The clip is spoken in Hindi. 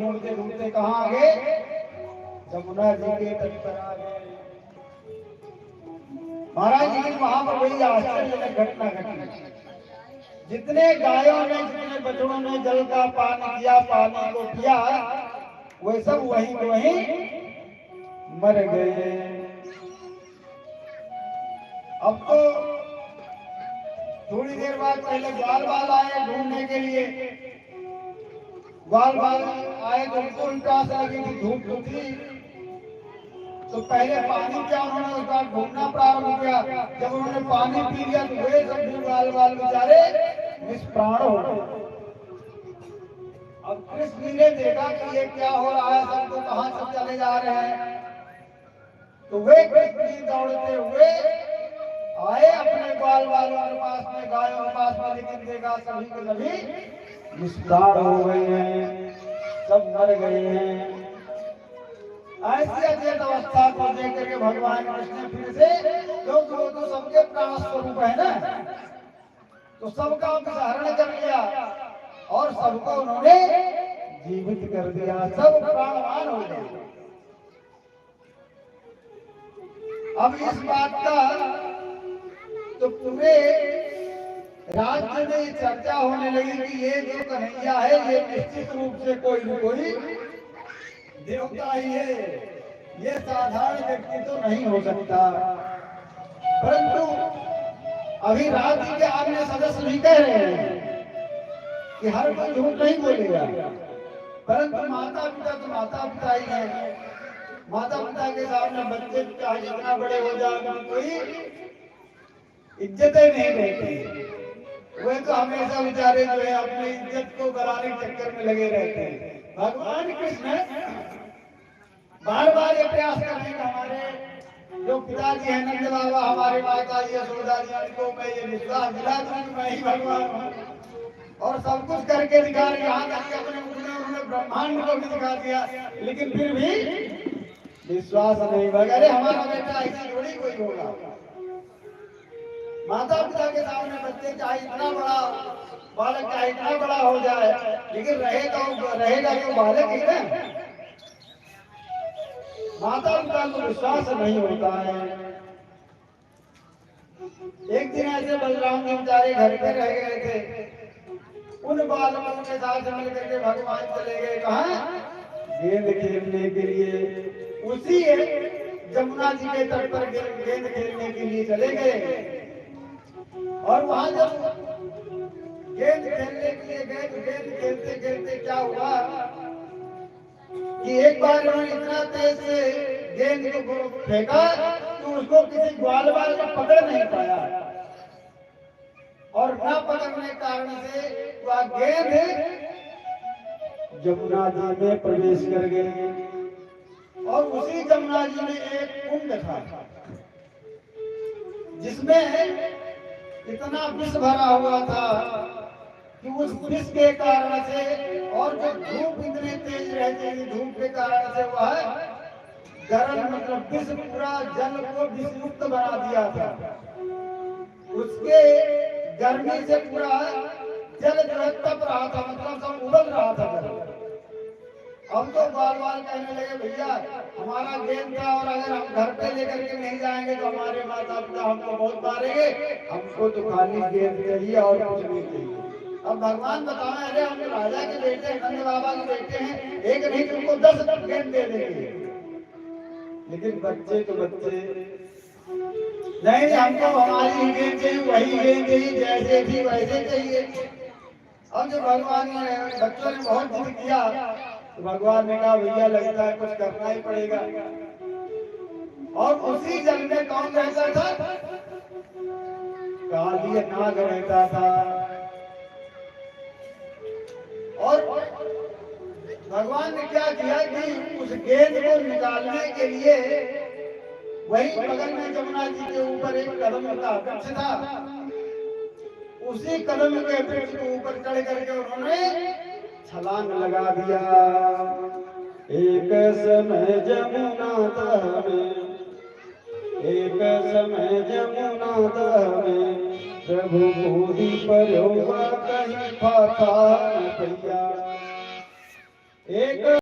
ढूंढते ढूंढते कहाँ आ गए? जमुना जी के तट पर आ गए। महाराज लेकिन वहां पर वही आश्चर्यजनक घटना घटी। जितने गायों ने जितने बछड़ों ने जल का पान किया, पानी को पिया, वे सब वहीं वहीं मर गए। अब तो थोड़ी देर बाद पहले ग्वाल बाल आए ढूंढने के लिए। ग्वाल बाल आए तो उनको प्यास लगी थी, धूप थी, तो पहले पानी क्या उन्होंने उसका ढूंढना प्रारंभ किया। जब उन्होंने पानी पी लिया तो वे सब ग्वाल बाल बेचारे निष्प्राण हो गए। अब कृष्ण ने देखा कि ये क्या हो रहा है, सब तो कहां से चले जा रहे हैं। तो वे कृष्ण जी दौड़ते हुए आए अपने ग्वाल बालों के पास में, गायों के पास में, लेकिन देखा सभी के सभी निष्प्राण हो गए हैं, सब मर गए हैं। ऐसी अचेत अवस्था को देख करके भगवान कृष्ण फिर से, क्योंकि वो तो सबके प्राण स्वरूप है ना, तो सबका अपहरण कर लिया और सबको उन्होंने जीवित कर दिया, सब प्राणवान हो गए। अब इस बात का तो पूरे राज्य में चर्चा होने लगी कि ये जो कन्हैया है ये निश्चित रूप से कोई न कोई देवता ही है, ये साधारण व्यक्ति तो नहीं हो सकता। परंतु अभी राज्य के अन्य सदस्य भी कह रहे हैं कि हर कोई झूठ नहीं बोलेगा, परंतु माता पिता तो माता पिता ही है। माता पिता के सामने बच्चे चाहे जितना बड़े हो जाए कोई इज्जतें नहीं रहती। वे तो हमेशा बेचारे जो है अपनी इज्जत को गलाने के चक्कर में लगे रहते हैं। भगवान कृष्ण बार बार ये प्रयास कर रहे हैं। हमारे जो पिताजी है नंद बाबा, हमारे माता जी यशोदा जी, उनको मैं ये विश्वास दिला दूं कि मैं ही भगवान हूँ और सब कुछ करके दिखा रहे। यहाँ तक अपने मुख में उन्होंने ब्रह्मांड को भी दिखा दिया, लेकिन फिर भी विश्वास नहीं हुआ। अरे हमारा बेटा ऐसी थोड़ी कोई होगा। माता पिता के सामने बच्चे चाहे इतना बड़ा बालक चाहे इतना बड़ा हो जाए, लेकिन रहेगा तो बालक ही ना। माता पिता को विश्वास नहीं होता है। एक दिन ऐसे बलराम जी बेचारे घर पे रह गए थे। उन बालकों के साथ मिल करके भगवान चले गए कहाँ? गेंद खेलने के लिए। उसी जमुना जी के तट पर गेंद खेलने के लिए चले गए। और वहां जब गेंद खेलने के लिए गए तो गेंद खेलते खेलते क्या हुआ कि एक बार उन्होंने इतना तेज से गेंद को फेंका कि उसको किसी ग्वाल बाल ने पकड़ नहीं पाया, और न पकड़ने के कारण से वह गेंद जमुना जी में प्रवेश कर गई। और उसी जमुना जी में एक कुंड था जिसमें इतना विष भरा हुआ था कि उस विष के कारण से, और जो धूप इतने तेज रहते थे, धूप के कारण से वह गर्म मतलब विष पूरा जल को विषमुक्त बना दिया था। उसके गर्मी से पूरा जल जो है तप रहा था, मतलब सब उबल रहा था। हम तो बार बार कहने लगे भैया हमारा गेंद था, और अगर हम घर पे लेकर के नहीं जाएंगे तो हमारे माता पिता हमको बहुत मारेंगे, हमको तो खाली गेंद चाहिए और कुछ नहीं चाहिए। अब भगवान बताएं, अरे हम राजा के बेटे नंद बाबा के बेटे हैं, एक नहीं तुमको 10 गेंद दे देंगे। लेकिन बच्चे तो बच्चे, नहीं हमको हमारी गेंद चाहिए, वही गेंद चाहिए, जैसे थी वैसे चाहिए। अब जो भगवान ने बच्चों ने बहुत जिद किया तो भगवान ने कहा भैया लगता है कुछ करना ही पड़ेगा। और उसी जल में कौन रहता था? काली नाग रहता था। और भगवान ने क्या किया कि उस गेंद को निकालने के लिए वही बगल में जमुना जी के ऊपर एक कदम का वृक्ष था, उसी कदम के वृक्ष के ऊपर चढ़ करके उन्होंने छलांग लगा दिया। एक समय जमुना में, एक समय जमुना में, प्रभु बूढ़ी पर हुआ कहीं फाथा भैया। एक